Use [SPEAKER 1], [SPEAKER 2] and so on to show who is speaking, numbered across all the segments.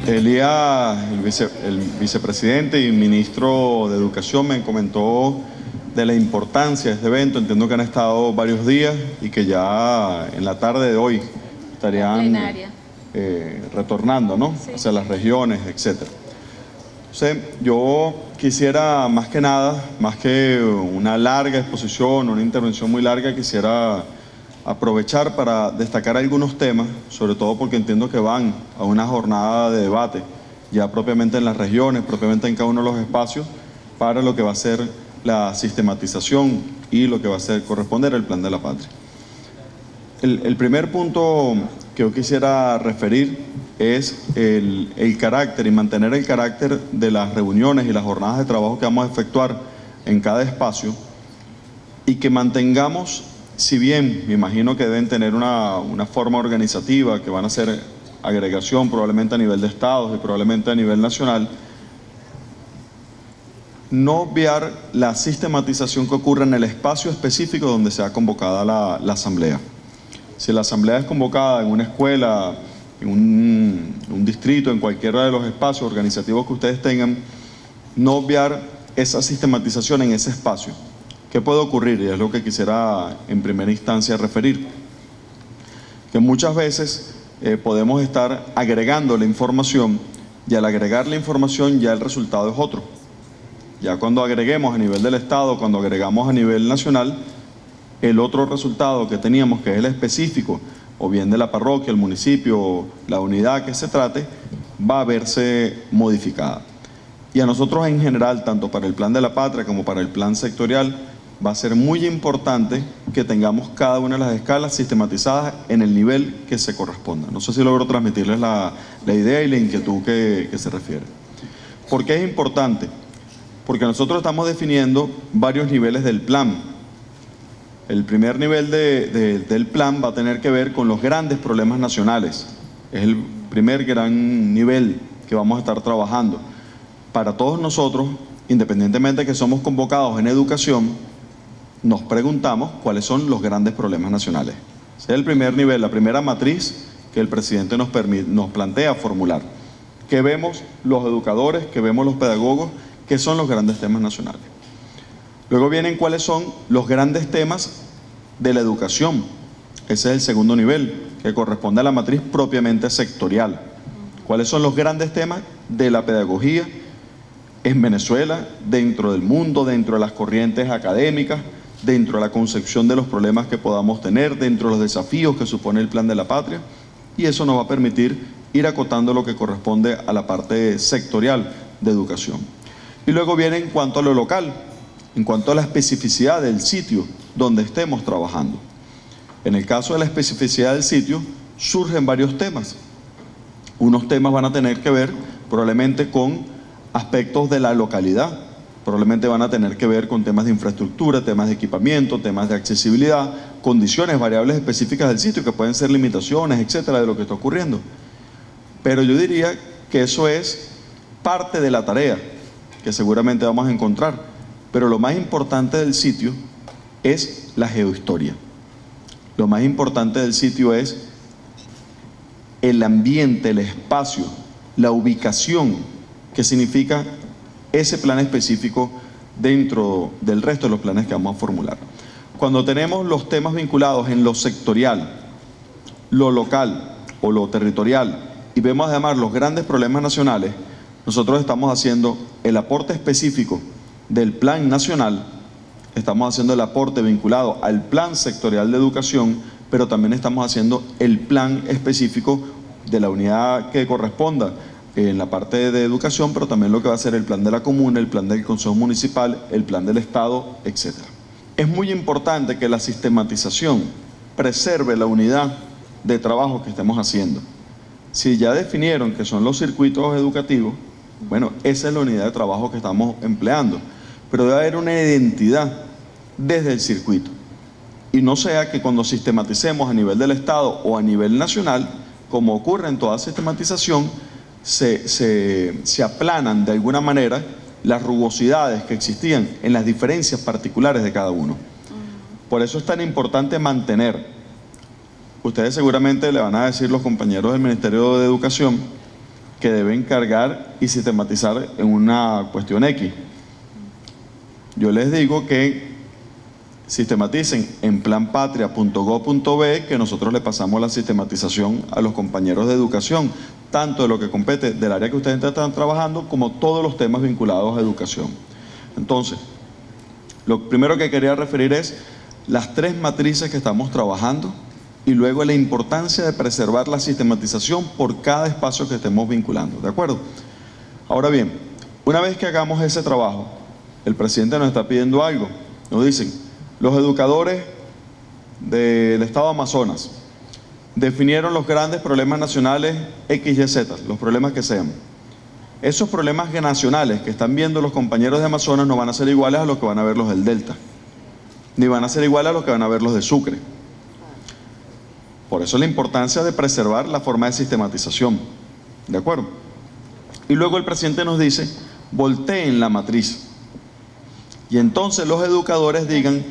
[SPEAKER 1] El vicepresidente y ministro de Educación me comentó de la importancia de este evento. Entiendo que han estado varios días y que ya en la tarde de hoy estarían retornando, ¿no?
[SPEAKER 2] Sí.
[SPEAKER 1] Hacia las regiones, etcétera. Entonces, yo quisiera más que nada, más que una larga exposición, una intervención muy larga, quisiera aprovechar para destacar algunos temas, sobre todo porque entiendo que van a una jornada de debate, ya propiamente en las regiones, propiamente en cada uno de los espacios, para lo que va a ser la sistematización y lo que va a ser corresponder al Plan de la Patria. El primer punto que yo quisiera referir es el carácter y mantener el carácter de las reuniones y las jornadas de trabajo que vamos a efectuar en cada espacio, y que mantengamos, si bien me imagino que deben tener una forma organizativa, que van a ser agregación probablemente a nivel de estados y probablemente a nivel nacional, no obviar la sistematización que ocurre en el espacio específico donde sea convocada la asamblea. Si la asamblea es convocada en una escuela, en un distrito, en cualquiera de los espacios organizativos que ustedes tengan, no obviar esa sistematización en ese espacio. ¿Qué puede ocurrir? Y es lo que quisiera en primera instancia referir. Que muchas veces podemos estar agregando la información, y al agregar la información ya el resultado es otro. Ya cuando agreguemos a nivel del Estado, cuando agregamos a nivel nacional, el otro resultado que teníamos, que es el específico, o bien de la parroquia, el municipio, la unidad que se trate, va a verse modificada. Y a nosotros en general, tanto para el Plan de la Patria como para el plan sectorial, va a ser muy importante que tengamos cada una de las escalas sistematizadas en el nivel que se corresponda. No sé si logro transmitirles la idea y la inquietud que se refiere. ¿Por qué es importante? Porque nosotros estamos definiendo varios niveles del plan. El primer nivel del plan va a tener que ver con los grandes problemas nacionales. Es el primer gran nivel que vamos a estar trabajando. Para todos nosotros, independientemente de que somos convocados en educación, nos preguntamos cuáles son los grandes problemas nacionales. Ese es el primer nivel, la primera matriz que el presidente nos plantea formular. ¿Qué vemos los educadores, qué vemos los pedagogos, qué son los grandes temas nacionales? Luego vienen cuáles son los grandes temas de la educación. Ese es el segundo nivel, que corresponde a la matriz propiamente sectorial. ¿Cuáles son los grandes temas de la pedagogía en Venezuela, dentro del mundo, dentro de las corrientes académicas, dentro de la concepción de los problemas que podamos tener, dentro de los desafíos que supone el Plan de la Patria? Y eso nos va a permitir ir acotando lo que corresponde a la parte sectorial de educación. Y luego viene en cuanto a lo local, en cuanto a la especificidad del sitio donde estemos trabajando. En el caso de la especificidad del sitio, surgen varios temas. Unos temas van a tener que ver probablemente con aspectos de la localidad, probablemente van a tener que ver con temas de infraestructura, temas de equipamiento, temas de accesibilidad, condiciones, variables específicas del sitio, que pueden ser limitaciones, etcétera, de lo que está ocurriendo. Pero yo diría que eso es parte de la tarea que seguramente vamos a encontrar. Pero lo más importante del sitio es la geohistoria. Lo más importante del sitio es el ambiente, el espacio, la ubicación, que significa ese plan específico dentro del resto de los planes que vamos a formular. Cuando tenemos los temas vinculados en lo sectorial, lo local o lo territorial, y vemos además los grandes problemas nacionales, nosotros estamos haciendo el aporte específico del plan nacional, estamos haciendo el aporte vinculado al plan sectorial de educación, pero también estamos haciendo el plan específico de la unidad que corresponda en la parte de educación, pero también lo que va a ser el plan de la comuna, el plan del consejo municipal, el plan del estado, etc. Es muy importante que la sistematización preserve la unidad de trabajo que estemos haciendo. Si ya definieron que son los circuitos educativos, bueno, esa es la unidad de trabajo que estamos empleando, pero debe haber una identidad desde el circuito, y no sea que cuando sistematicemos a nivel del Estado o a nivel nacional, como ocurre en toda sistematización, se aplanan de alguna manera las rugosidades que existían en las diferencias particulares de cada uno. Por eso es tan importante mantener. Ustedes seguramente le van a decir los compañeros del Ministerio de Educación que deben cargar y sistematizar en una cuestión X. Yo les digo que sistematicen en planpatria.gov.be, que nosotros le pasamos la sistematización a los compañeros de educación, tanto de lo que compete del área que ustedes están trabajando, como todos los temas vinculados a educación. Entonces, lo primero que quería referir es las 3 matrices que estamos trabajando y luego la importancia de preservar la sistematización por cada espacio que estemos vinculando, ¿de acuerdo? Ahora bien, una vez que hagamos ese trabajo, el presidente nos está pidiendo algo. Nos dicen, los educadores del estado de Amazonas definieron los grandes problemas nacionales X, Y, Z, los problemas que sean. Esos problemas nacionales que están viendo los compañeros de Amazonas no van a ser iguales a los que van a ver los del Delta, ni van a ser iguales a los que van a ver los de Sucre. Por eso la importancia de preservar la forma de sistematización, ¿de acuerdo? Y luego el presidente nos dice, volteen la matriz. Y entonces los educadores digan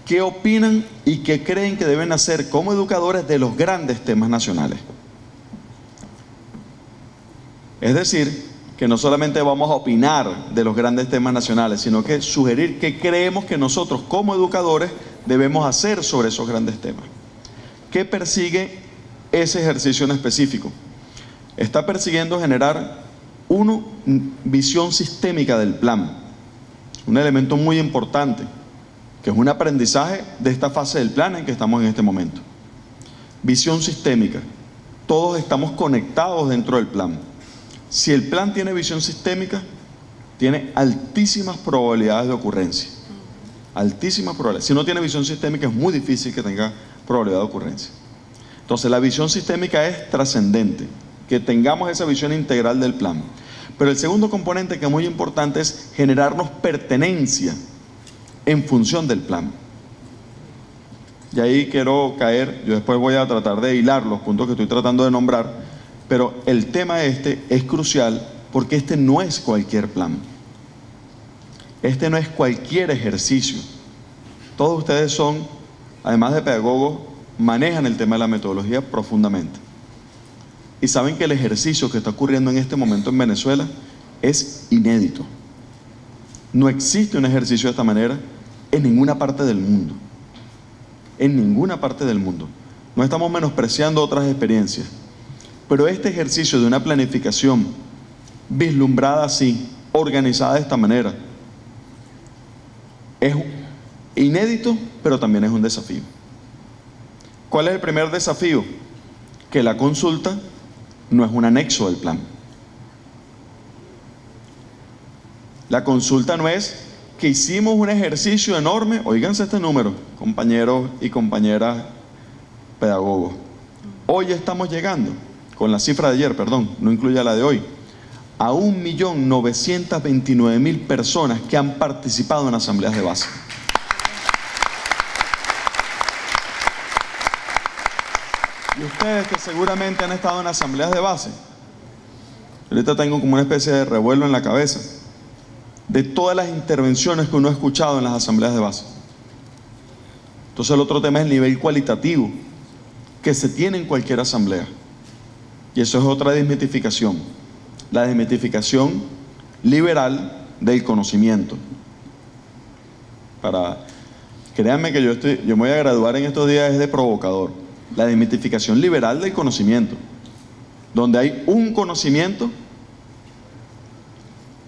[SPEAKER 1] qué opinan y qué creen que deben hacer como educadores de los grandes temas nacionales. Es decir, que no solamente vamos a opinar de los grandes temas nacionales, sino que sugerir qué creemos que nosotros como educadores debemos hacer sobre esos grandes temas. ¿Qué persigue ese ejercicio en específico? Está persiguiendo generar una visión sistémica del plan. Un elemento muy importante, que es un aprendizaje de esta fase del plan en que estamos en este momento. Visión sistémica. Todos estamos conectados dentro del plan. Si el plan tiene visión sistémica, tiene altísimas probabilidades de ocurrencia. Altísimas probabilidades. Si no tiene visión sistémica, es muy difícil que tenga probabilidad de ocurrencia. Entonces, la visión sistémica es trascendente, que tengamos esa visión integral del plan. Pero el segundo componente que es muy importante es generarnos pertenencia en función del plan. Y ahí quiero caer, yo después voy a tratar de hilar los puntos que estoy tratando de nombrar, pero el tema este es crucial porque este no es cualquier plan. Este no es cualquier ejercicio. Todos ustedes son, además de pedagogos, manejan el tema de la metodología profundamente. Y saben que el ejercicio que está ocurriendo en este momento en Venezuela es inédito. No existe un ejercicio de esta manera en ninguna parte del mundo. En ninguna parte del mundo. No estamos menospreciando otras experiencias. Pero este ejercicio de una planificación vislumbrada así, organizada de esta manera, es inédito, pero también es un desafío. ¿Cuál es el primer desafío? Que la consulta no es un anexo del plan. La consulta no es que hicimos un ejercicio enorme, óiganse este número, compañeros y compañeras pedagogos. Hoy estamos llegando, con la cifra de ayer, perdón, no incluye la de hoy, a 1.929.000 personas que han participado en asambleas de base. Y ustedes que seguramente han estado en asambleas de base, ahorita tengo como una especie de revuelo en la cabeza de todas las intervenciones que uno ha escuchado en las asambleas de base. Entonces el otro tema es el nivel cualitativo que se tiene en cualquier asamblea. Y eso es otra desmitificación. La desmitificación liberal del conocimiento. Créanme que yo me voy a graduar en estos días de provocador. La desmitificación liberal del conocimiento, donde hay un conocimiento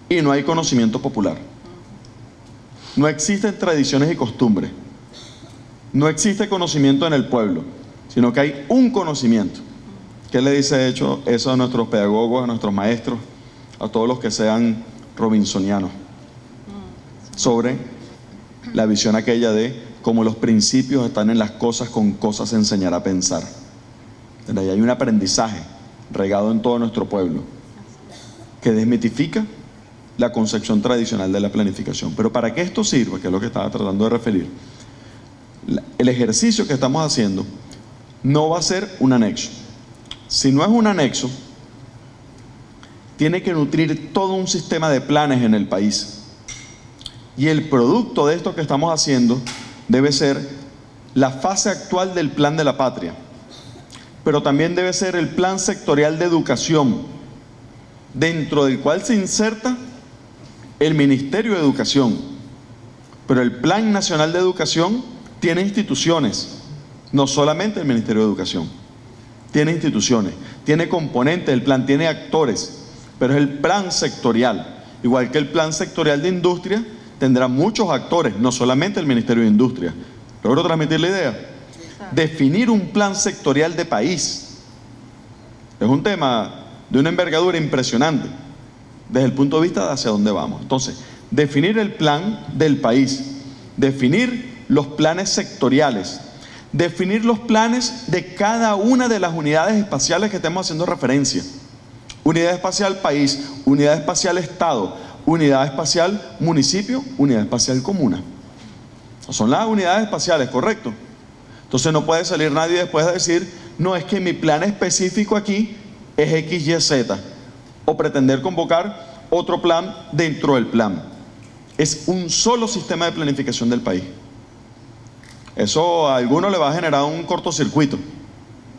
[SPEAKER 1] y no hay conocimiento popular. No existen tradiciones y costumbres. No existe conocimiento en el pueblo, sino que hay un conocimiento. ¿Qué le dice de hecho eso a nuestros pedagogos, a nuestros maestros, a todos los que sean robinsonianos? Sobre la visión aquella de cómo los principios están en las cosas, con cosas se enseñará a pensar. Y hay un aprendizaje regado en todo nuestro pueblo que desmitifica la concepción tradicional de la planificación. Pero para que esto sirva, que es lo que estaba tratando de referir, el ejercicio que estamos haciendo no va a ser un anexo. Si no es un anexo, tiene que nutrir todo un sistema de planes en el país. Y el producto de esto que estamos haciendo debe ser la fase actual del plan de la patria, pero también debe ser el plan sectorial de educación, dentro del cual se inserta el Ministerio de Educación. Pero el Plan Nacional de Educación tiene instituciones, no solamente el Ministerio de Educación. Tiene instituciones, tiene componentes del plan, tiene actores, pero es el plan sectorial. Igual que el plan sectorial de industria, tendrá muchos actores, no solamente el Ministerio de Industria. ¿Logro transmitir la idea? Definir un plan sectorial de país es un tema de una envergadura impresionante desde el punto de vista de hacia dónde vamos. Entonces, definir el plan del país, definir los planes sectoriales, definir los planes de cada una de las unidades espaciales que estemos haciendo referencia. Unidad espacial país, unidad espacial estado, unidad espacial municipio, unidad espacial comuna. Son las unidades espaciales, ¿correcto? Entonces no puede salir nadie después de decir, no, es que mi plan específico aquí es X, Y, Z, o pretender convocar otro plan dentro del plan. Es un solo sistema de planificación del país. Eso a alguno le va a generar un cortocircuito,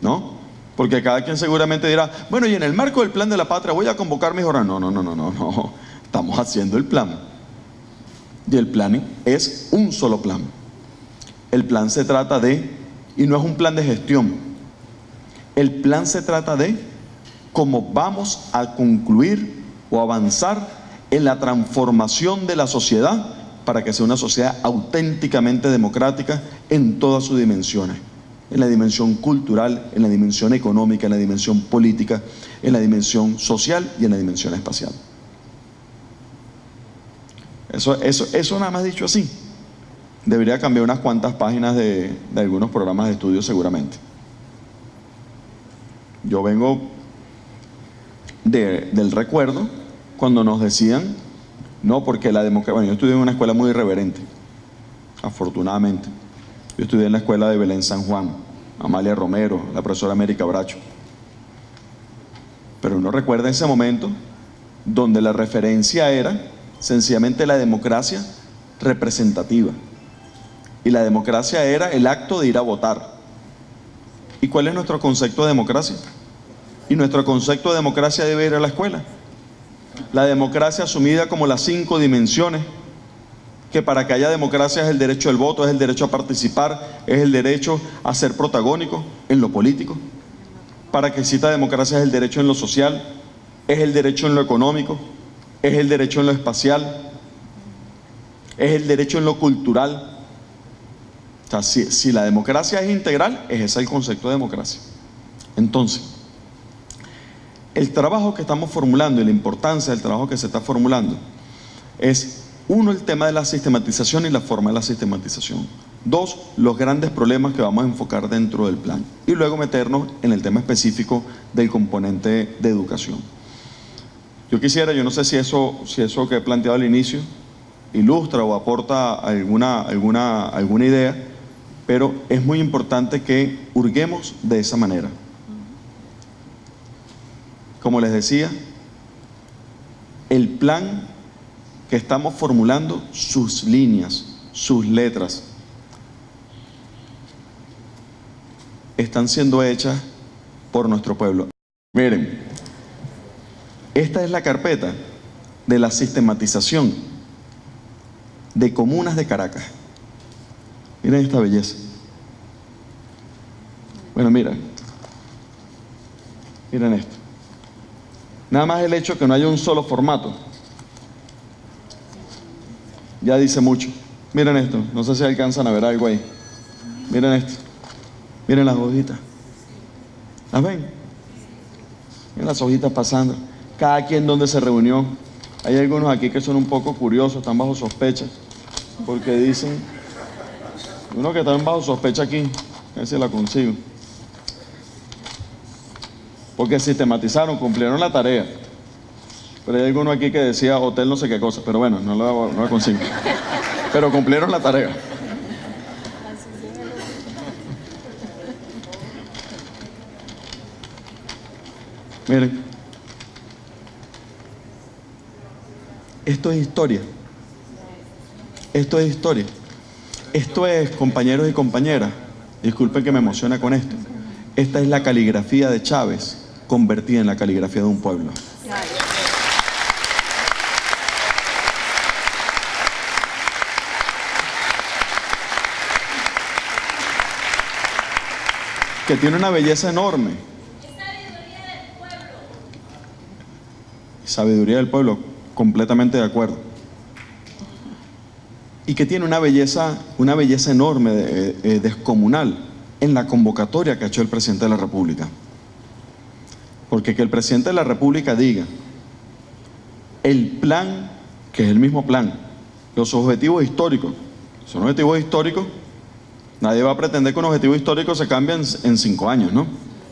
[SPEAKER 1] ¿no? Porque cada quien seguramente dirá, bueno, y en el marco del plan de la patria voy a convocar mis jornadas. No. Estamos haciendo el plan. Y el plan es un solo plan. El plan se trata de, y no es un plan de gestión, el plan se trata de cómo vamos a concluir o avanzar en la transformación de la sociedad para que sea una sociedad auténticamente democrática en todas sus dimensiones. En la dimensión cultural, en la dimensión económica, en la dimensión política, en la dimensión social y en la dimensión espacial. Eso nada más dicho así, debería cambiar unas cuantas páginas de algunos programas de estudio seguramente. Yo vengo del recuerdo cuando nos decían, no, porque la democracia... Bueno, yo estudié en una escuela muy irreverente, afortunadamente. Yo estudié en la escuela de Belén San Juan, Amalia Romero, la profesora América Bracho. Pero uno recuerda ese momento donde la referencia era sencillamente la democracia representativa. Y la democracia era el acto de ir a votar. ¿Y cuál es nuestro concepto de democracia? Y nuestro concepto de democracia debe ir a la escuela. La democracia asumida como las 5 dimensiones, que para que haya democracia es el derecho al voto, es el derecho a participar, es el derecho a ser protagónico en lo político. Para que exista democracia es el derecho en lo social, es el derecho en lo económico, es el derecho en lo espacial, es el derecho en lo cultural. O sea, si la democracia es integral, es ese el concepto de democracia. Entonces, el trabajo que estamos formulando y la importancia del trabajo que se está formulando es, 1, el tema de la sistematización y la forma de la sistematización. 2, los grandes problemas que vamos a enfocar dentro del plan. Y luego meternos en el tema específico del componente de educación. Yo quisiera, yo no sé si eso que he planteado al inicio ilustra o aporta alguna idea, pero es muy importante que hurguemos de esa manera. Como les decía, el plan que estamos formulando, sus líneas, sus letras, están siendo hechas por nuestro pueblo. Miren, esta es la carpeta de la sistematización de comunas de Caracas. Miren esta belleza. Bueno, miren esto. Nada más el hecho de que no haya un solo formato ya dice mucho. Miren esto, no sé si alcanzan a ver algo ahí. Miren esto, miren las hojitas. ¿Las ven? Miren las hojitas pasando. Cada quien donde se reunió. Hay algunos aquí que son un poco curiosos, están bajo sospecha, porque dicen, uno que está bajo sospecha aquí, a ver si la consigo. Porque sistematizaron, cumplieron la tarea. Pero hay alguno aquí que decía hotel no sé qué cosa, pero bueno, no la consigo. Pero cumplieron la tarea. Miren, esto es historia. Esto es historia. Esto es, compañeros y compañeras, disculpen que me emocione con esto, esta es la caligrafía de Chávez convertida en la caligrafía de un pueblo. que tiene una belleza enorme. Sabiduría del pueblo, completamente de acuerdo. Y que tiene una belleza enorme, descomunal, en la convocatoria que ha hecho el presidente de la República. Porque que el presidente de la República diga el plan, que es el mismo plan, los objetivos históricos, son objetivos históricos, nadie va a pretender que un objetivo histórico se cambie en 5 años, ¿no?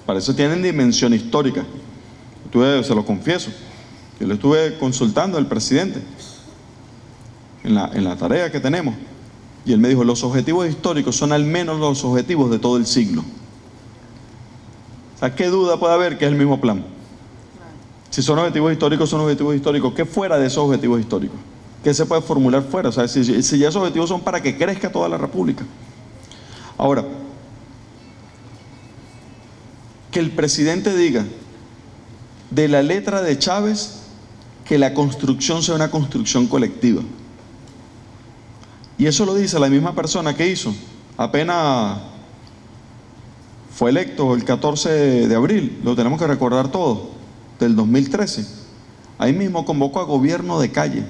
[SPEAKER 1] Para eso tienen dimensión histórica. Se lo confieso, yo le estuve consultando al presidente en la tarea que tenemos, y él me dijo, los objetivos históricos son al menos los objetivos de todo el siglo. O sea, ¿qué duda puede haber que es el mismo plan? Si son objetivos históricos, son objetivos históricos. ¿Qué fuera de esos objetivos históricos? ¿Qué se puede formular fuera? O sea, si ya esos objetivos son para que crezca toda la República. Ahora, que el presidente diga de la letra de Chávez que la construcción sea una construcción colectiva. Y eso lo dice la misma persona que hizo, apenas fue electo el 14 de abril, lo tenemos que recordar todos, del 2013. Ahí mismo convocó a gobierno de calle,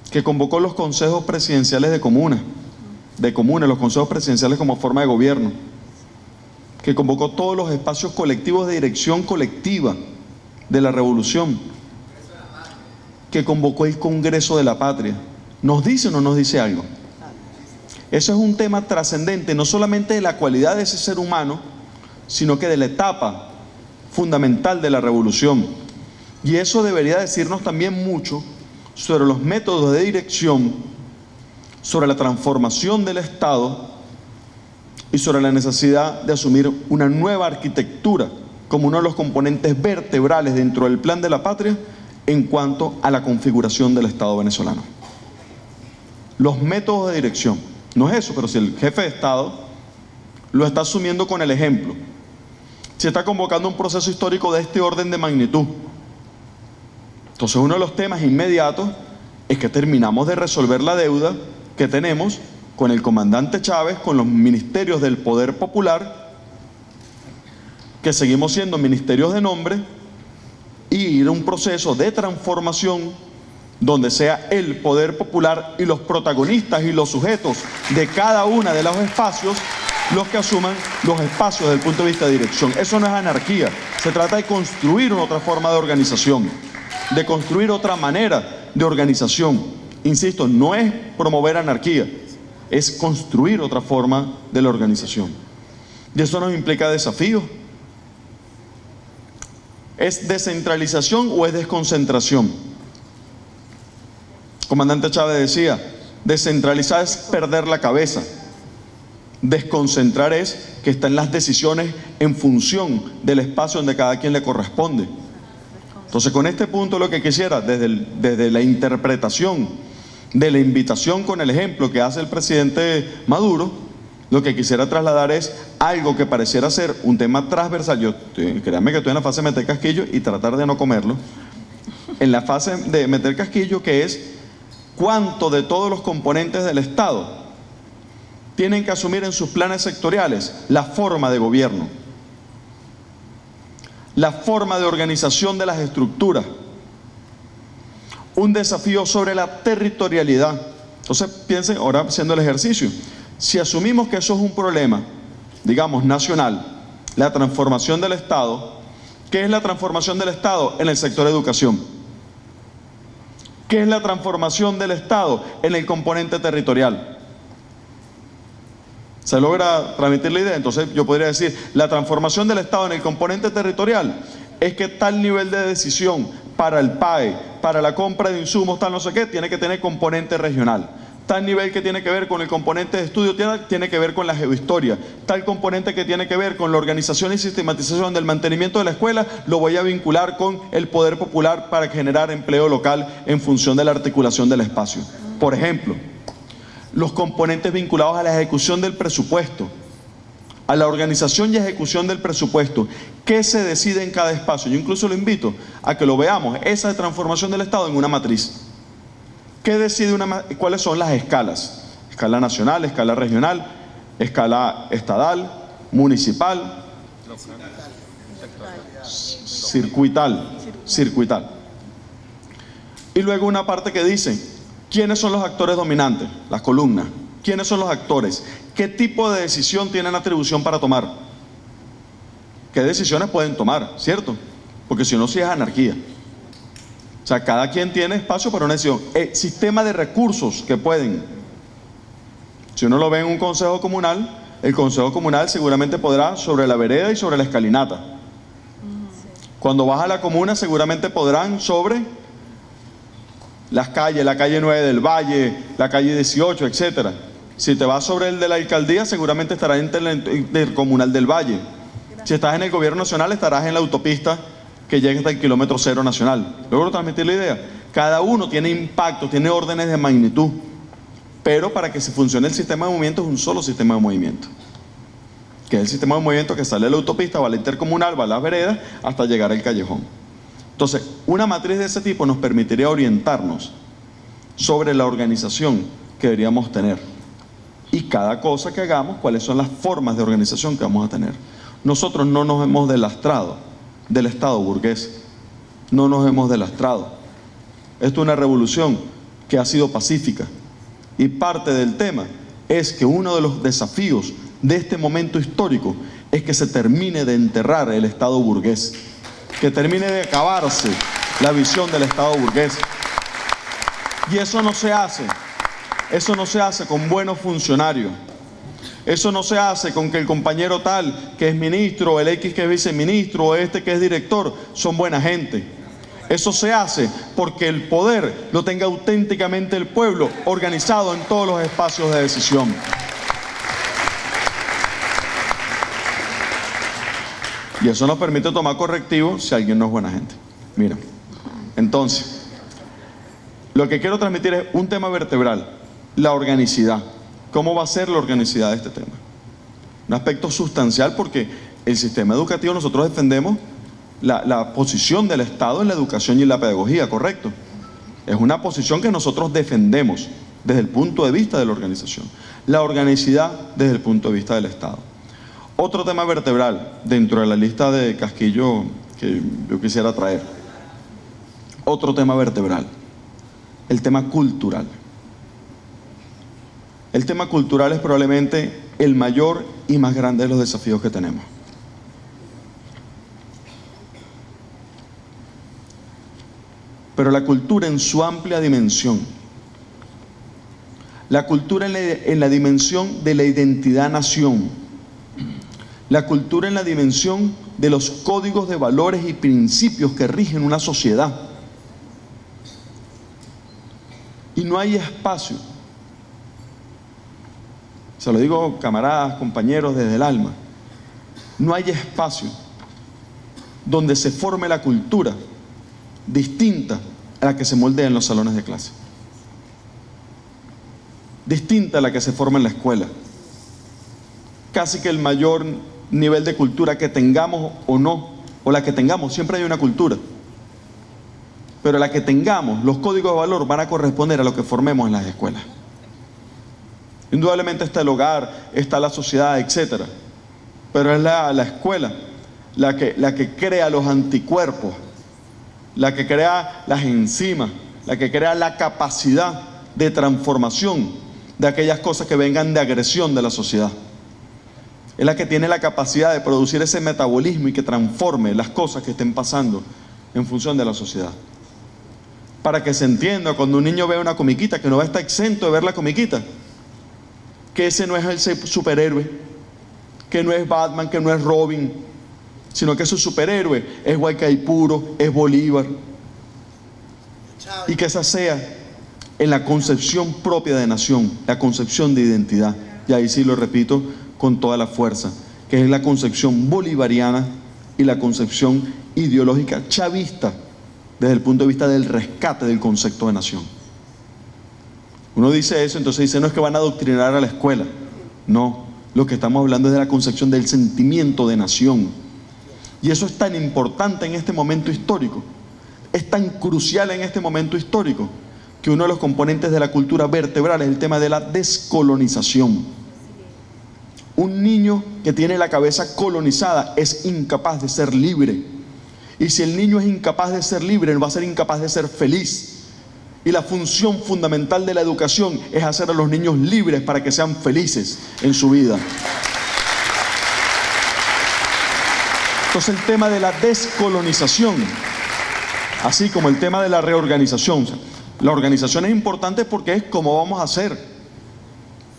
[SPEAKER 1] que convocó los consejos presidenciales de comunas, los consejos presidenciales como forma de gobierno, que convocó todos los espacios colectivos de dirección colectiva de la revolución, que convocó el Congreso de la Patria. ¿Nos dice o no nos dice algo? Eso es un tema trascendente, no solamente de la cualidad de ese ser humano, sino que de la etapa fundamental de la revolución. Y eso debería decirnos también mucho sobre los métodos de dirección, sobre la transformación del Estado y sobre la necesidad de asumir una nueva arquitectura como uno de los componentes vertebrales dentro del plan de la patria en cuanto a la configuración del Estado venezolano. Los métodos de dirección, no es eso, pero si el jefe de Estado lo está asumiendo con el ejemplo, si está convocando un proceso histórico de este orden de magnitud, entonces uno de los temas inmediatos es que terminamos de resolver la deuda que tenemos con el comandante Chávez, con los ministerios del Poder Popular, que seguimos siendo ministerios de nombre, y ir a un proceso de transformación donde sea el Poder Popular y los protagonistas y los sujetos de cada uno de los espacios los que asuman los espacios desde el punto de vista de dirección. Eso no es anarquía, se trata de construir una otra forma de organización, de construir otra manera de organización. Insisto, no es promover anarquía, es construir otra forma de la organización. Y eso nos implica desafíos. ¿Es descentralización o es desconcentración? El comandante Chávez decía, descentralizar es perder la cabeza, desconcentrar es que están las decisiones en función del espacio donde cada quien le corresponde. Entonces, con este punto lo que quisiera, desde la interpretación de la invitación con el ejemplo que hace el presidente Maduro, lo que quisiera trasladar es algo que pareciera ser un tema transversal. Yo, créanme que estoy en la fase de meter casquillo y tratar de no comerlo. En la fase de meter casquillo, que es cuánto de todos los componentes del Estado tienen que asumir en sus planes sectoriales la forma de gobierno, la forma de organización de las estructuras, un desafío sobre la territorialidad. Entonces piensen, ahora haciendo el ejercicio, si asumimos que eso es un problema, digamos, nacional, la transformación del Estado, ¿qué es la transformación del Estado? En el sector educación. ¿Qué es la transformación del Estado? En el componente territorial. ¿Se logra transmitir la idea? Entonces yo podría decir, la transformación del Estado en el componente territorial es que tal nivel de decisión para el PAE, para la compra de insumos, tal no sé qué, tiene que tener componente regional. Tal nivel que tiene que ver con el componente de estudio tiene que ver con la geohistoria. Tal componente que tiene que ver con la organización y sistematización del mantenimiento de la escuela, lo voy a vincular con el Poder Popular para generar empleo local en función de la articulación del espacio. Por ejemplo, los componentes vinculados a la ejecución del presupuesto, a la organización y ejecución del presupuesto. ¿Qué se decide en cada espacio? Yo incluso lo invito a que lo veamos, esa transformación del Estado en una matriz. ¿Qué decide cuáles son las escalas? Escala nacional, escala regional, escala estatal, municipal, circuital. Y luego una parte que dice, ¿quiénes son los actores dominantes? Las columnas. ¿Quiénes son los actores? ¿Qué tipo de decisión tienen atribución para tomar? ¿Qué decisiones pueden tomar? ¿Cierto? Porque si no, sí es anarquía. O sea, cada quien tiene espacio para una decisión. Sistema de recursos que pueden. Si uno lo ve en un consejo comunal, el consejo comunal seguramente podrá sobre la vereda y sobre la escalinata. Cuando vas a la comuna seguramente podrán sobre las calles, la calle 9 del Valle, la calle 18, etcétera. Si te vas sobre el de la alcaldía, seguramente estarás en el intercomunal del Valle. Si estás en el gobierno nacional, estarás en la autopista que llega hasta el kilómetro cero nacional. ¿Logro transmitir la idea? Cada uno tiene impacto, tiene órdenes de magnitud. Pero para que se funcione el sistema de movimiento es un solo sistema de movimiento. Que es el sistema de movimiento que sale de la autopista, va a la intercomunal, va a las veredas, hasta llegar al callejón. Entonces, una matriz de ese tipo nos permitiría orientarnos sobre la organización que deberíamos tener. Y cada cosa que hagamos, cuáles son las formas de organización que vamos a tener. Nosotros no nos hemos delastrado del Estado burgués. No nos hemos delastrado. Esto es una revolución que ha sido pacífica. Y parte del tema es que uno de los desafíos de este momento histórico es que se termine de enterrar el Estado burgués. Que termine de acabarse la visión del Estado burgués. Y eso no se hace. Eso no se hace con buenos funcionarios. Eso no se hace con que el compañero tal que es ministro, el X que es viceministro, o este que es director, son buena gente. Eso se hace porque el poder lo tenga auténticamente el pueblo, organizado en todos los espacios de decisión. Y eso nos permite tomar correctivos si alguien no es buena gente. Mira, entonces, lo que quiero transmitir es un tema vertebral, la organicidad. ¿Cómo va a ser la organicidad de este tema? Un aspecto sustancial porque el sistema educativo, nosotros defendemos la posición del Estado en la educación y en la pedagogía, ¿correcto? Es una posición que nosotros defendemos desde el punto de vista de la organización. La organicidad desde el punto de vista del Estado. Otro tema vertebral dentro de la lista de Casquillo que yo quisiera traer. Otro tema vertebral. El tema cultural. El tema cultural es probablemente el mayor y más grande de los desafíos que tenemos. Pero la cultura en su amplia dimensión, la cultura en la dimensión de la identidad-nación, la cultura en la dimensión de los códigos de valores y principios que rigen una sociedad. Y no hay espacio, se lo digo camaradas, compañeros, desde el alma, no hay espacio donde se forme la cultura distinta a la que se moldea en los salones de clase, distinta a la que se forma en la escuela. Casi que el mayor nivel de cultura que tengamos o no, o la que tengamos, siempre hay una cultura, pero la que tengamos, los códigos de valor van a corresponder a lo que formemos en las escuelas. Indudablemente está el hogar, está la sociedad, etcétera, pero es la escuela la que crea los anticuerpos, la que crea las enzimas, la que crea la capacidad de transformación de aquellas cosas que vengan de agresión de la sociedad. Es la que tiene la capacidad de producir ese metabolismo y que transforme las cosas que estén pasando en función de la sociedad. Para que se entienda, cuando un niño ve una comiquita, que no va a estar exento de ver la comiquita, que ese no es el superhéroe, que no es Batman, que no es Robin, sino que su superhéroe es Guaycaipuro, es Bolívar. Y que esa sea en la concepción propia de nación, la concepción de identidad. Y ahí sí lo repito con toda la fuerza, que es la concepción bolivariana y la concepción ideológica chavista desde el punto de vista del rescate del concepto de nación. Uno dice eso, entonces dice, no es que van a adoctrinar a la escuela. No, lo que estamos hablando es de la concepción del sentimiento de nación. Y eso es tan importante en este momento histórico, es tan crucial en este momento histórico, que uno de los componentes de la cultura vertebral es el tema de la descolonización. Un niño que tiene la cabeza colonizada es incapaz de ser libre. Y si el niño es incapaz de ser libre, va a ser incapaz de ser feliz. Y la función fundamental de la educación es hacer a los niños libres para que sean felices en su vida. Entonces el tema de la descolonización, así como el tema de la reorganización. La organización es importante porque es cómo vamos a hacer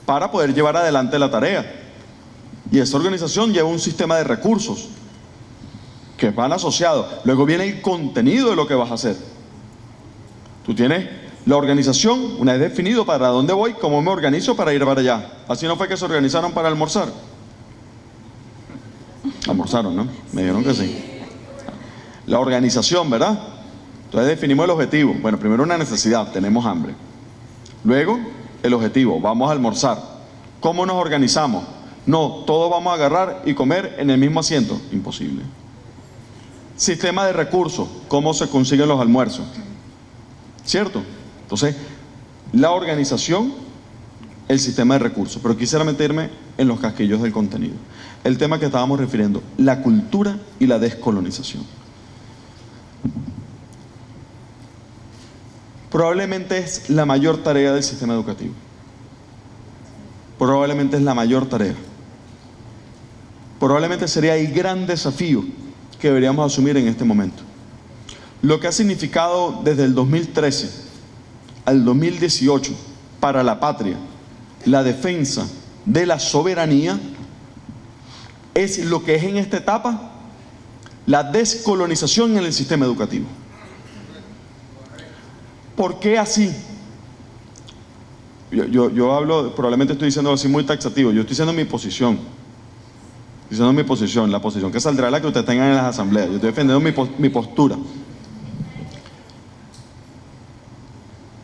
[SPEAKER 1] para poder llevar adelante la tarea. Y esa organización lleva un sistema de recursos que van asociados. Luego viene el contenido de lo que vas a hacer. Tú tienes la organización, una vez definido para dónde voy, cómo me organizo para ir para allá. Así no fue que se organizaron para almorzar. Almorzaron, ¿no? Me dijeron que sí. La organización, ¿verdad? Entonces definimos el objetivo. Bueno, primero una necesidad, tenemos hambre. Luego, el objetivo, vamos a almorzar. ¿Cómo nos organizamos? No, todos vamos a agarrar y comer en el mismo asiento. Imposible. Sistema de recursos, ¿cómo se consiguen los almuerzos? ¿Cierto? Entonces, la organización, el sistema de recursos. Pero quisiera meterme en los casquillos del contenido. El tema que estábamos refiriendo, la cultura y la descolonización. Probablemente es la mayor tarea del sistema educativo. Probablemente es la mayor tarea. Probablemente sería el gran desafío que deberíamos asumir en este momento. Lo que ha significado desde el 2013 al 2018 para la patria la defensa de la soberanía es lo que es en esta etapa la descolonización en el sistema educativo. ¿Por qué así? Yo hablo, probablemente estoy diciendo así muy taxativo, yo estoy diciendo mi posición. Estoy diciendo mi posición, la posición que saldrá la que ustedes tengan en las asambleas. Yo estoy defendiendo mi postura.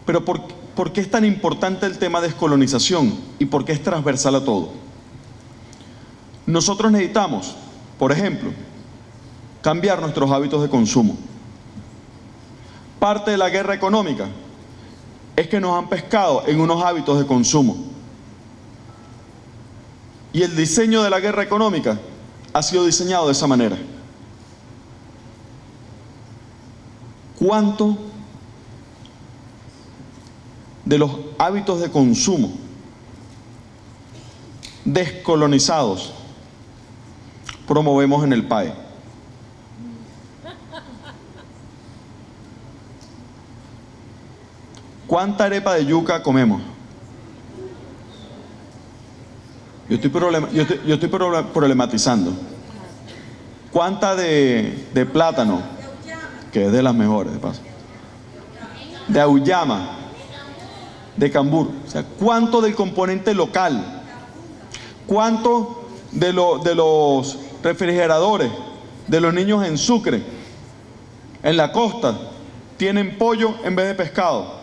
[SPEAKER 1] Pero ¿por qué es tan importante el tema de descolonización? ¿Y por qué es transversal a todo? Nosotros necesitamos, por ejemplo, cambiar nuestros hábitos de consumo. Parte de la guerra económica es que nos han pescado en unos hábitos de consumo. Y el diseño de la guerra económica ha sido diseñado de esa manera. ¿Cuánto de los hábitos de consumo descolonizados promovemos en el PAE? ¿Cuánta arepa de yuca comemos? Yo estoy problematizando. ¿Cuánta de plátano? Que es de las mejores, de paso. De auyama, de cambur. O sea, ¿cuánto del componente local? ¿Cuánto de los refrigeradores de los niños en Sucre, en la costa, tienen pollo en vez de pescado?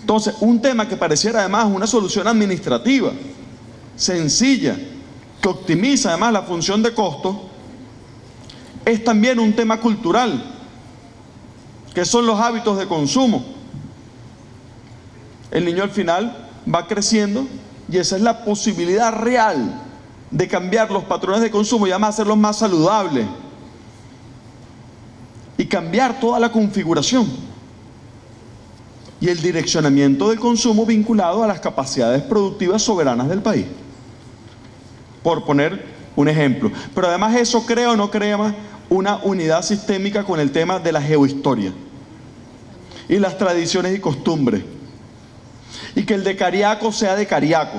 [SPEAKER 1] Entonces, un tema que pareciera además una solución administrativa, sencilla, que optimiza además la función de costo, es también un tema cultural, que son los hábitos de consumo. El niño al final va creciendo y esa es la posibilidad real de cambiar los patrones de consumo y además hacerlos más saludables y cambiar toda la configuración y el direccionamiento del consumo vinculado a las capacidades productivas soberanas del país, por poner un ejemplo. Pero además eso crea o no crea una unidad sistémica con el tema de la geohistoria y las tradiciones y costumbres, y que el de Cariaco sea de Cariaco,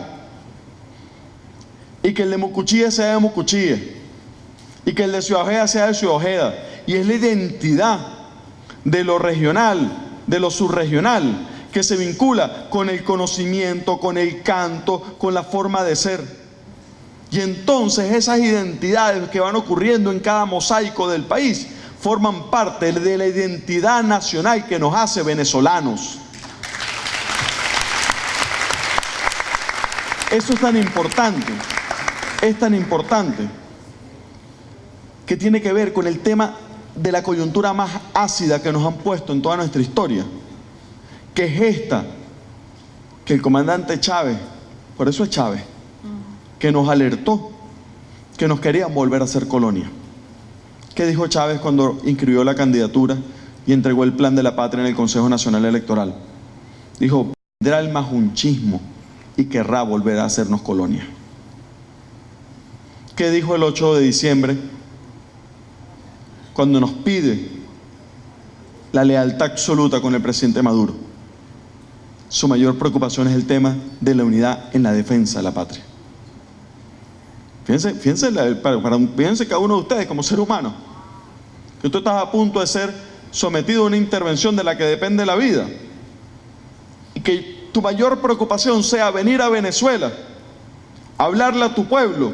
[SPEAKER 1] y que el de Mucuchíe sea de Mucuchíe, y que el de Ciudad Ojeda sea de Ciudad Ojeda. Y es la identidad de lo regional, de lo subregional, que se vincula con el conocimiento, con el canto, con la forma de ser. Y entonces esas identidades que van ocurriendo en cada mosaico del país forman parte de la identidad nacional que nos hace venezolanos. Eso es tan importante que tiene que ver con el tema de la coyuntura más ácida que nos han puesto en toda nuestra historia, que es esta, que el comandante Chávez, por eso es Chávez, que nos alertó que nos querían volver a ser colonia. ¿Qué dijo Chávez cuando inscribió la candidatura y entregó el plan de la patria en el Consejo Nacional Electoral? Dijo: vendrá el majunchismo y querrá volver a hacernos colonia. ¿Qué dijo el 8 de diciembre cuando nos pide la lealtad absoluta con el presidente Maduro? Su mayor preocupación es el tema de la unidad en la defensa de la patria. Fíjense, fíjense cada uno de ustedes como ser humano, que tú estás a punto de ser sometido a una intervención de la que depende la vida, y que tu mayor preocupación sea venir a Venezuela, hablarle a tu pueblo,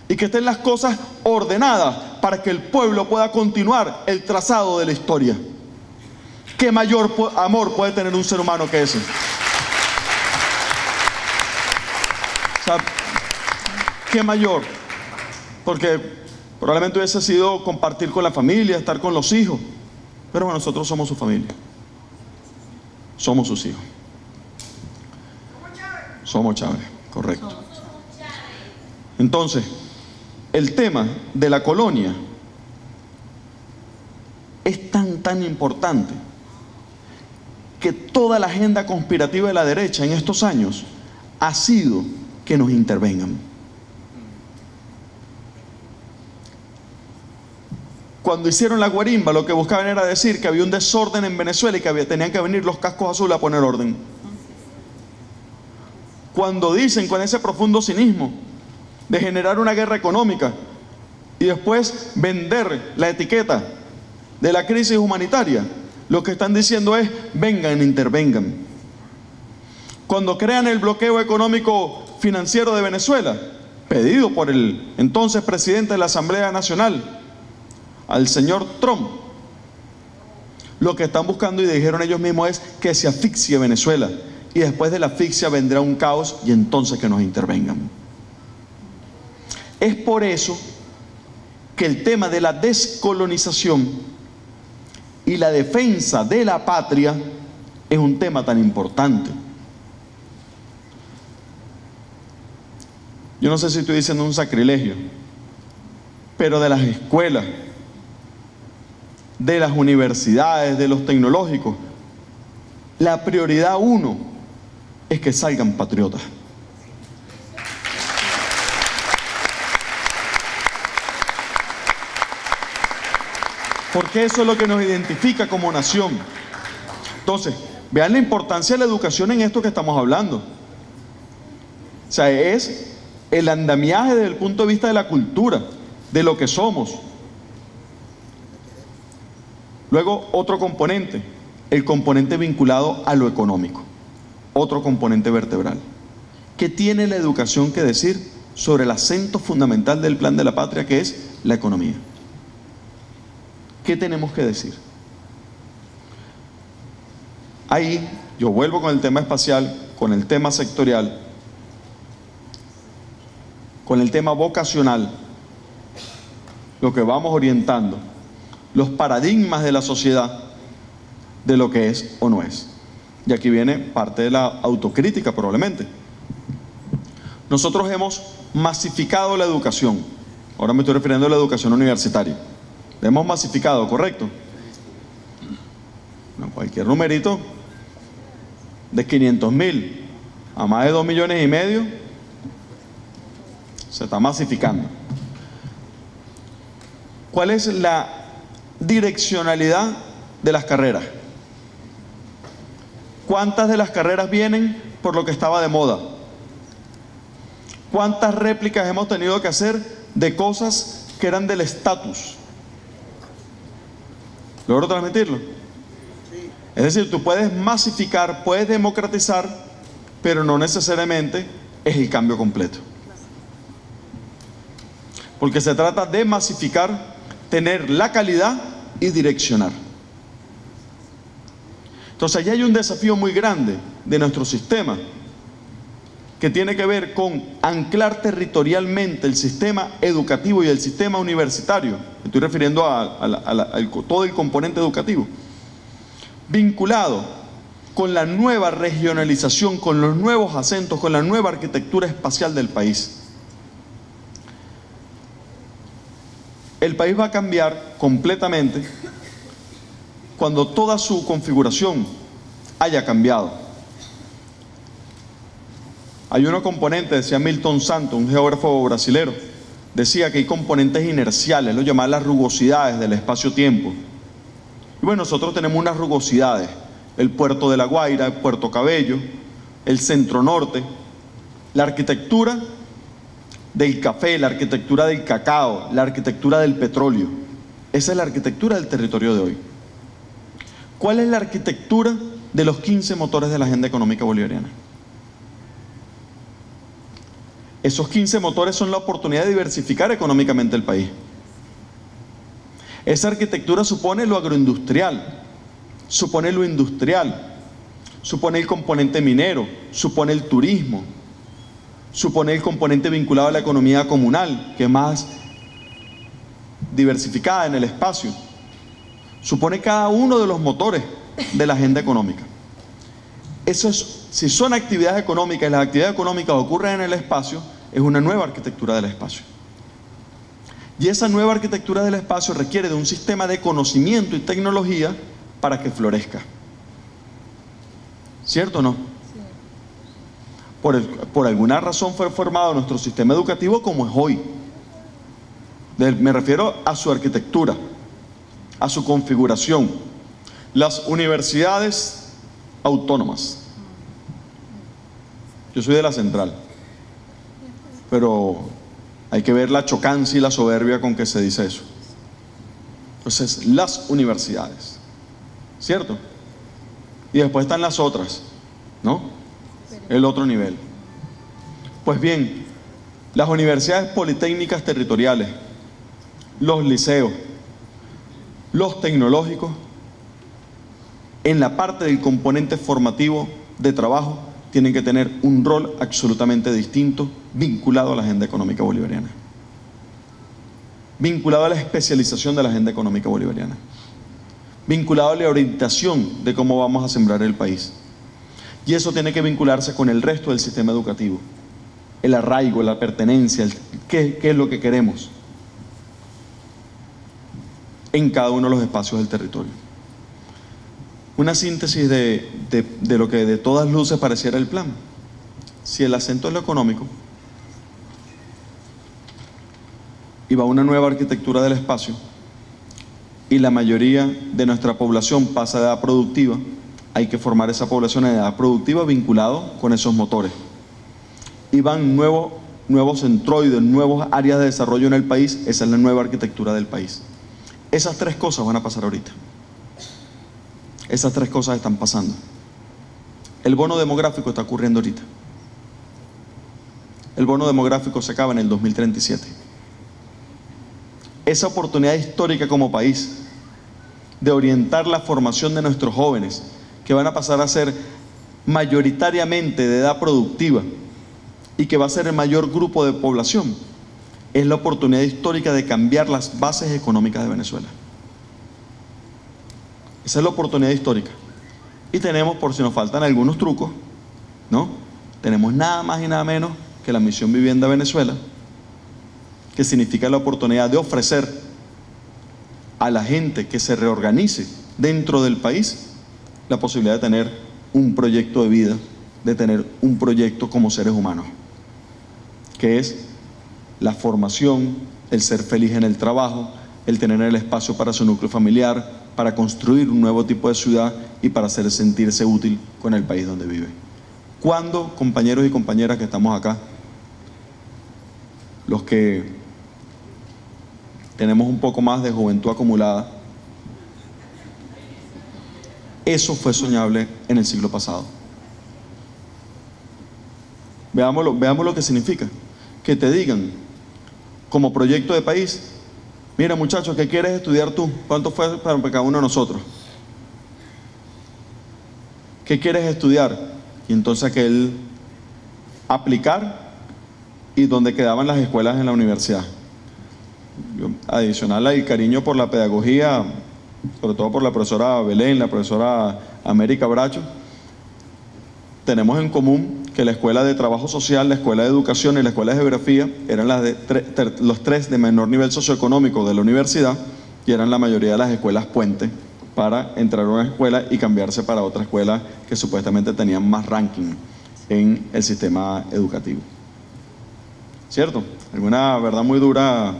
[SPEAKER 1] y que estén las cosas ordenadas para que el pueblo pueda continuar el trazado de la historia. ¿Qué mayor amor puede tener un ser humano que ese? O sea, ¿qué mayor? Porque probablemente hubiese sido compartir con la familia, estar con los hijos, pero bueno, nosotros somos su familia, somos sus hijos, somos Chávez, correcto. Entonces, el tema de la colonia es tan importante que toda la agenda conspirativa de la derecha en estos años ha sido que nos intervengan. Cuando hicieron la guarimba, lo que buscaban era decir que había un desorden en Venezuela y que tenían que venir los cascos azules a poner orden. Cuando dicen con ese profundo cinismo de generar una guerra económica y después vender la etiqueta de la crisis humanitaria, lo que están diciendo es: vengan, intervengan. Cuando crean el bloqueo económico financiero de Venezuela, pedido por el entonces presidente de la Asamblea Nacional, al señor Trump, lo que están buscando, y dijeron ellos mismos, es que se asfixie Venezuela, y después de la asfixia vendrá un caos y entonces que nos intervengan. Es por eso que el tema de la descolonización y la defensa de la patria es un tema tan importante. Yo no sé si estoy diciendo un sacrilegio, pero de las escuelas, de las universidades, de los tecnológicos, la prioridad uno es que salgan patriotas. Porque eso es lo que nos identifica como nación. Entonces, vean la importancia de la educación en esto que estamos hablando. O sea, es el andamiaje desde el punto de vista de la cultura, de lo que somos. Luego, otro componente, el componente vinculado a lo económico. Otro componente vertebral. ¿Qué tiene la educación que decir sobre el acento fundamental del plan de la patria, que es la economía? ¿Qué tenemos que decir? Ahí yo vuelvo con el tema espacial, con el tema sectorial, con el tema vocacional, lo que vamos orientando, los paradigmas de la sociedad, de lo que es o no es. Y aquí viene parte de la autocrítica probablemente. Nosotros hemos masificado la educación. Ahora me estoy refiriendo a la educación universitaria. La hemos masificado, ¿correcto? No, cualquier numerito de 500.000 a más de 2,5 millones se está masificando. ¿Cuál es la direccionalidad de las carreras? ¿Cuántas de las carreras vienen por lo que estaba de moda? ¿Cuántas réplicas hemos tenido que hacer de cosas que eran del estatus? ¿Logro transmitirlo? Es decir, tú puedes masificar, puedes democratizar, pero no necesariamente es el cambio completo. Porque se trata de masificar, tener la calidad y direccionar. Entonces allí hay un desafío muy grande de nuestro sistema, que tiene que ver con anclar territorialmente el sistema educativo y el sistema universitario. Me estoy refiriendo a todo el componente educativo, vinculado con la nueva regionalización, con los nuevos acentos, con la nueva arquitectura espacial del país. El país va a cambiar completamente cuando toda su configuración haya cambiado. Hay una componente, decía Milton Santos, un geógrafo brasilero, decía que hay componentes inerciales, lo llamaba las rugosidades del espacio-tiempo. Y bueno, nosotros tenemos unas rugosidades, el puerto de La Guaira, el Puerto Cabello, el centro norte, la arquitectura del café, la arquitectura del cacao, la arquitectura del petróleo. Esa es la arquitectura del territorio de hoy. ¿Cuál es la arquitectura de los 15 motores de la agenda económica bolivariana? Esos 15 motores son la oportunidad de diversificar económicamente el país. Esa arquitectura supone lo agroindustrial, supone lo industrial, supone el componente minero, supone el turismo, supone el componente vinculado a la economía comunal, que es más diversificada en el espacio. Supone cada uno de los motores de la agenda económica. Eso es, si son actividades económicas y las actividades económicas ocurren en el espacio, es una nueva arquitectura del espacio. Y esa nueva arquitectura del espacio requiere de un sistema de conocimiento y tecnología para que florezca. ¿Cierto o no? Por alguna razón fue formado nuestro sistema educativo como es hoy. Me refiero a su arquitectura, a su configuración. Las universidades autónomas. Yo soy de la Central, pero hay que ver la chocancia y la soberbia con que se dice eso. Entonces, las universidades, ¿cierto? Y después están las otras, ¿no? El otro nivel. Pues bien, las universidades politécnicas territoriales, los liceos, los tecnológicos, en la parte del componente formativo de trabajo, tienen que tener un rol absolutamente distinto, vinculado a la agenda económica bolivariana, vinculado a la especialización de la agenda económica bolivariana, vinculado a la orientación de cómo vamos a sembrar el país. Y eso tiene que vincularse con el resto del sistema educativo, el arraigo, la pertenencia, qué es lo que queremos en cada uno de los espacios del territorio. Una síntesis de lo que de todas luces pareciera el plan. Si el acento es lo económico y va a una nueva arquitectura del espacio y la mayoría de nuestra población pasa de edad productiva, hay que formar esa población en edad productiva vinculado con esos motores. Y van nuevos centroides, nuevas áreas de desarrollo en el país. Esa es la nueva arquitectura del país. Esas tres cosas van a pasar ahorita. Esas tres cosas están pasando. El bono demográfico está ocurriendo ahorita. El bono demográfico se acaba en el 2037. Esa oportunidad histórica como país de orientar la formación de nuestros jóvenes, que van a pasar a ser mayoritariamente de edad productiva y que va a ser el mayor grupo de población, es la oportunidad histórica de cambiar las bases económicas de Venezuela. Esa es la oportunidad histórica. Y tenemos, por si nos faltan algunos trucos, ¿no? Tenemos nada más y nada menos que la Misión Vivienda Venezuela, que significa la oportunidad de ofrecer a la gente que se reorganice dentro del país la posibilidad de tener un proyecto de vida, de tener un proyecto como seres humanos, que es la formación, el ser feliz en el trabajo, el tener el espacio para su núcleo familiar, para construir un nuevo tipo de ciudad y para hacer sentirse útil con el país donde vive. ¿Cuándo, compañeros y compañeras que estamos acá, los que tenemos un poco más de juventud acumulada, eso fue soñable en el siglo pasado? Veamos lo que significa. Que te digan, como proyecto de país, mira muchachos, ¿qué quieres estudiar tú? ¿Cuánto fue para cada uno de nosotros? ¿Qué quieres estudiar? Y entonces aquel aplicar y donde quedaban las escuelas en la universidad. Adicional al cariño por la pedagogía, sobre todo por la profesora Belén, la profesora América Bracho, tenemos en común que la escuela de trabajo social, la escuela de educación y la escuela de geografía eran los tres de menor nivel socioeconómico de la universidad y eran la mayoría de las escuelas puente para entrar a una escuela y cambiarse para otra escuela que supuestamente tenían más ranking en el sistema educativo. ¿Cierto? Alguna verdad muy dura,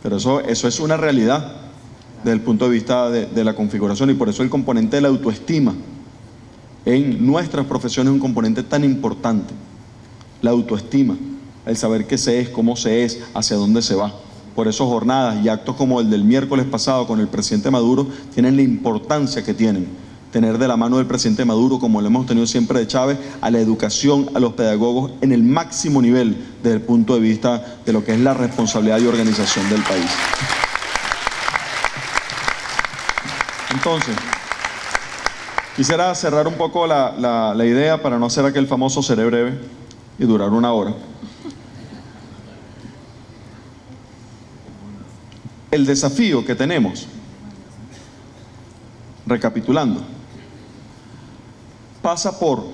[SPEAKER 1] pero eso es una realidad desde el punto de vista de la configuración, y por eso el componente de la autoestima en nuestras profesiones es un componente tan importante. La autoestima, el saber qué se es, cómo se es, hacia dónde se va. Por eso jornadas y actos como el del miércoles pasado con el presidente Maduro tienen la importancia que tienen. Tener de la mano del presidente Maduro, como lo hemos tenido siempre de Chávez, a la educación, a los pedagogos en el máximo nivel desde el punto de vista de lo que es la responsabilidad y organización del país. Entonces, quisiera cerrar un poco la idea para no hacer aquel famoso seré breve y durar 1 hora. El desafío que tenemos, recapitulando, pasa por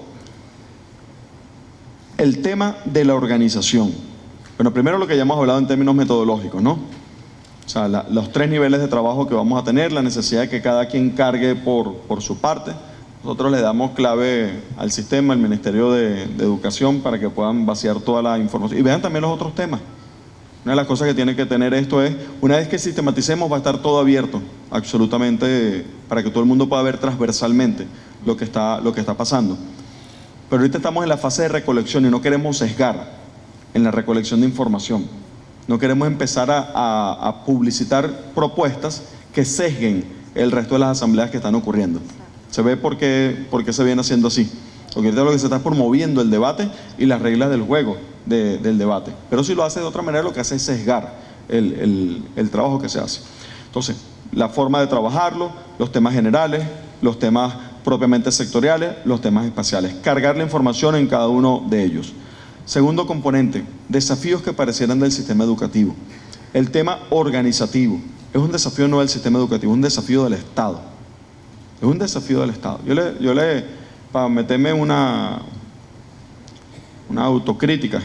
[SPEAKER 1] el tema de la organización. Bueno, primero lo que ya hemos hablado en términos metodológicos, ¿no? O sea, los 3 niveles de trabajo que vamos a tener, la necesidad de que cada quien cargue por su parte. Nosotros le damos clave al sistema, al Ministerio de Educación, para que puedan vaciar toda la información. Y vean también los otros temas. Una de las cosas que tiene que tener esto es, una vez que sistematicemos, va a estar todo abierto, absolutamente, para que todo el mundo pueda ver transversalmente lo que está pasando. Pero ahorita estamos en la fase de recolección y no queremos sesgar en la recolección de información. No queremos empezar a publicitar propuestas que sesguen el resto de las asambleas que están ocurriendo. Se ve por qué se viene haciendo así. Porque ahorita lo que se está promoviendo el debate y las reglas del juego del debate. Pero si lo hace de otra manera, lo que hace es sesgar el trabajo que se hace. Entonces, la forma de trabajarlo, los temas generales, los temas propiamente sectoriales, los temas espaciales. Cargar la información en cada uno de ellos. Segundo componente, desafíos que parecieran del sistema educativo. El tema organizativo. Es un desafío no del sistema educativo, es un desafío del Estado. Es un desafío del Estado. Yo le para meterme una autocrítica.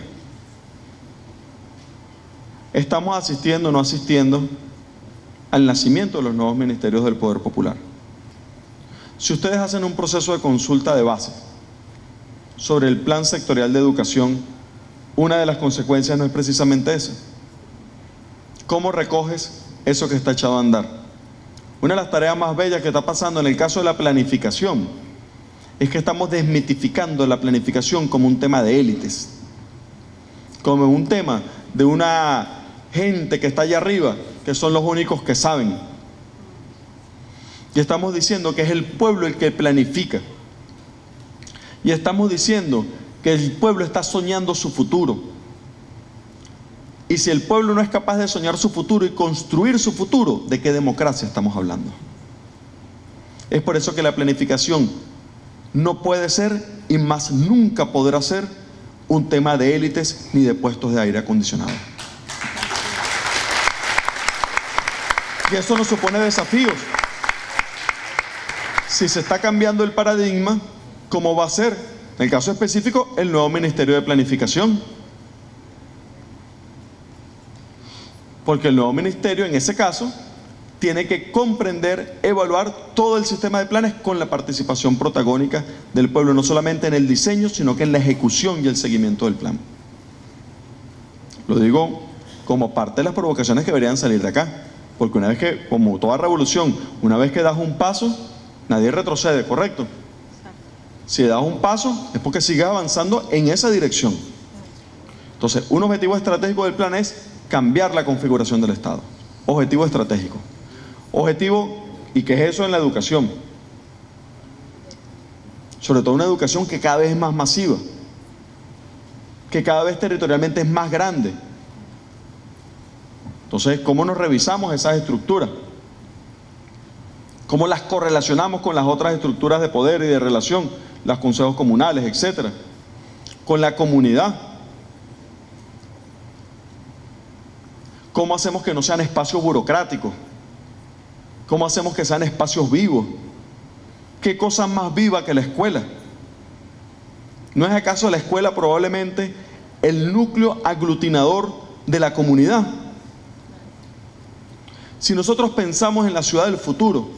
[SPEAKER 1] Estamos asistiendo o no asistiendo al nacimiento de los nuevos ministerios del Poder Popular. Si ustedes hacen un proceso de consulta de base sobre el plan sectorial de educación, una de las consecuencias no es precisamente esa. ¿Cómo recoges eso que está echado a andar? Una de las tareas más bellas que está pasando en el caso de la planificación es que estamos desmitificando la planificación como un tema de élites, como un tema de una gente que está allá arriba, que son los únicos que saben. Y estamos diciendo que es el pueblo el que planifica. Y estamos diciendo que el pueblo está soñando su futuro. Y si el pueblo no es capaz de soñar su futuro y construir su futuro, ¿de qué democracia estamos hablando? Es por eso que la planificación no puede ser, y más nunca podrá ser, un tema de élites ni de puestos de aire acondicionado. Y eso nos supone desafíos. Si se está cambiando el paradigma, ¿cómo va a ser? En el caso específico, el nuevo Ministerio de Planificación. Porque el nuevo ministerio, en ese caso, tiene que comprender, evaluar todo el sistema de planes con la participación protagónica del pueblo, no solamente en el diseño, sino que en la ejecución y el seguimiento del plan. Lo digo como parte de las provocaciones que deberían salir de acá, porque una vez que, como toda revolución, una vez que das un paso, nadie retrocede, ¿correcto? Si das un paso, es porque sigues avanzando en esa dirección. Entonces, un objetivo estratégico del plan es cambiar la configuración del Estado. Objetivo estratégico. Objetivo, ¿y qué es eso en la educación? Sobre todo una educación que cada vez es más masiva, que cada vez territorialmente es más grande. Entonces, ¿cómo nos revisamos esas estructuras? ¿Cómo las correlacionamos con las otras estructuras de poder y de relación? Los consejos comunales, etcétera. Con la comunidad. ¿Cómo hacemos que no sean espacios burocráticos? ¿Cómo hacemos que sean espacios vivos? ¿Qué cosa más viva que la escuela? ¿No es acaso la escuela probablemente el núcleo aglutinador de la comunidad? Si nosotros pensamos en la ciudad del futuro,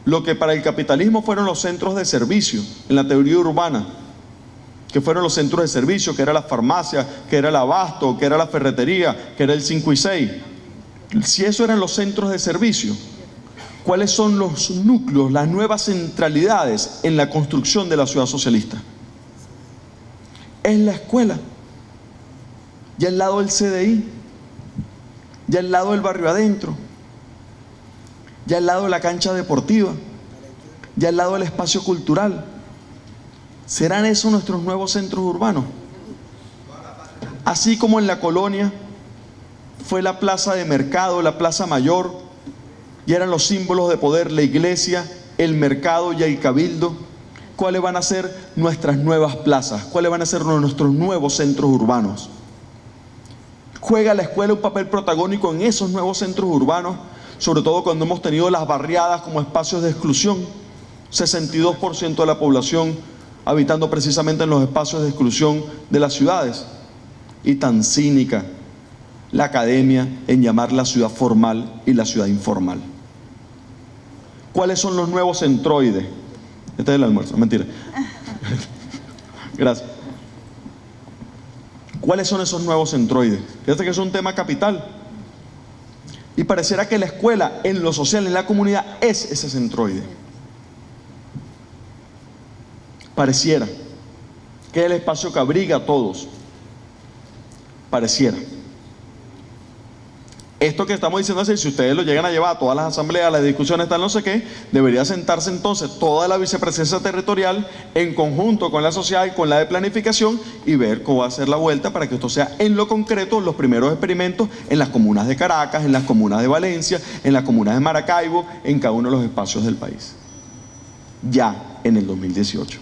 [SPEAKER 1] lo que para el capitalismo fueron los centros de servicio, en la teoría urbana, que fueron los centros de servicio, que era la farmacia, que era el abasto, que era la ferretería, que era el 5 y 6. Si eso eran los centros de servicio, ¿cuáles son los núcleos, las nuevas centralidades en la construcción de la ciudad socialista? Es la escuela, ya al lado del CDI, ya al lado del barrio adentro, ya al lado de la cancha deportiva, ya al lado del espacio cultural. ¿Serán esos nuestros nuevos centros urbanos? Así como en la colonia fue la plaza de mercado, la plaza mayor, y eran los símbolos de poder, la iglesia, el mercado y el cabildo. ¿Cuáles van a ser nuestras nuevas plazas? ¿Cuáles van a ser nuestros nuevos centros urbanos? ¿Juega la escuela un papel protagónico en esos nuevos centros urbanos? Sobre todo cuando hemos tenido las barriadas como espacios de exclusión. 62% de la población habitando precisamente en los espacios de exclusión de las ciudades. Y tan cínica la academia en llamar la ciudad formal y la ciudad informal. ¿Cuáles son los nuevos centroides? Este es el almuerzo, mentira. Gracias. ¿Cuáles son esos nuevos centroides? Fíjate que es un tema capital. Y pareciera que la escuela, en lo social, en la comunidad, es ese centroide. Pareciera que es el espacio que abriga a todos. Pareciera. Esto que estamos diciendo es, si ustedes lo llegan a llevar a todas las asambleas, las discusiones, tal no sé qué, debería sentarse entonces toda la vicepresidencia territorial en conjunto con la sociedad y con la de planificación y ver cómo va a ser la vuelta para que esto sea en lo concreto los primeros experimentos en las comunas de Caracas, en las comunas de Valencia, en las comunas de Maracaibo, en cada uno de los espacios del país. Ya en el 2018.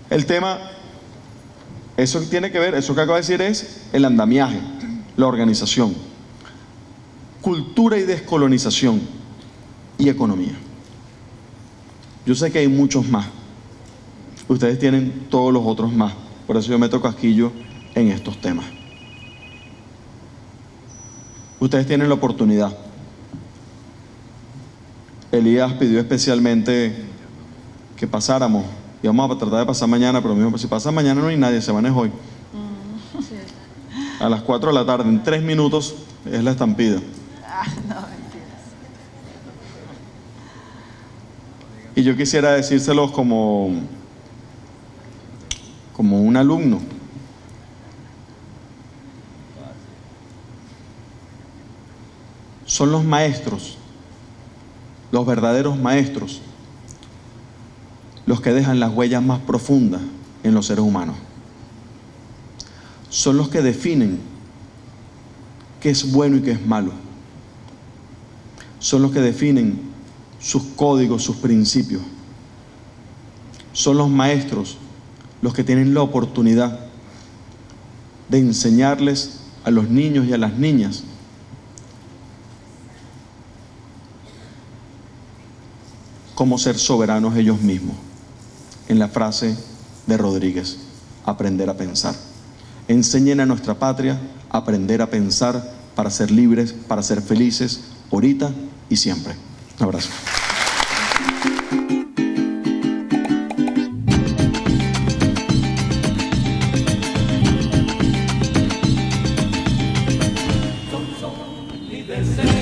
[SPEAKER 1] El tema, eso tiene que ver, eso que acabo de decir es el andamiaje, la organización. Cultura y descolonización y economía. Yo sé que hay muchos más. Ustedes tienen todos los otros más. Por eso yo meto casquillo en estos temas. Ustedes tienen la oportunidad. Elías pidió especialmente que pasáramos. Y vamos a tratar de pasar mañana, pero mismo, si pasa mañana no hay nadie, se van es hoy. A las 4 de la tarde, en 3 minutos, es la estampida.
[SPEAKER 2] No, mentiras.
[SPEAKER 1] Y yo quisiera decírselos como un alumno. Son los maestros, los verdaderos maestros, los que dejan las huellas más profundas en los seres humanos. Son los que definen qué es bueno y qué es malo. Son los que definen sus códigos, sus principios. Son los maestros los que tienen la oportunidad de enseñarles a los niños y a las niñas cómo ser soberanos ellos mismos. En la frase de Rodríguez, aprender a pensar. Enseñen a nuestra patria a aprender a pensar para ser libres, para ser felices, ahorita y siempre. Un abrazo.
[SPEAKER 3] Son líderes.